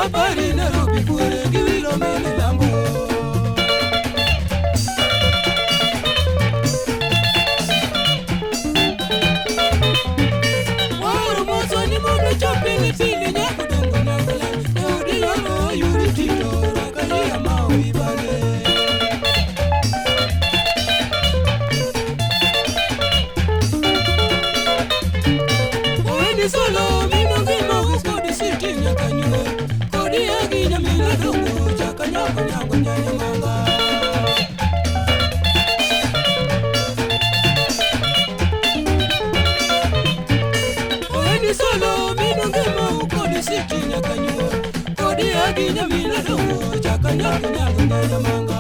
Abari Nairobi kure giwilo mimi lambo. Waro mozo ni mudo chopini fili nyaku dongo nyangala. Eudi lolo yuri tito rakali mao ibale. Oeni solo mimo gimo giskodi siti nyakanyue. Kodi agi nyamila dongo chaka nyako nyango nyanyamanga. Oeni solo mimo gimo kodi siti nyakanyue. Kodi agi nyamila dongo chaka nyako nyango nyanyamanga.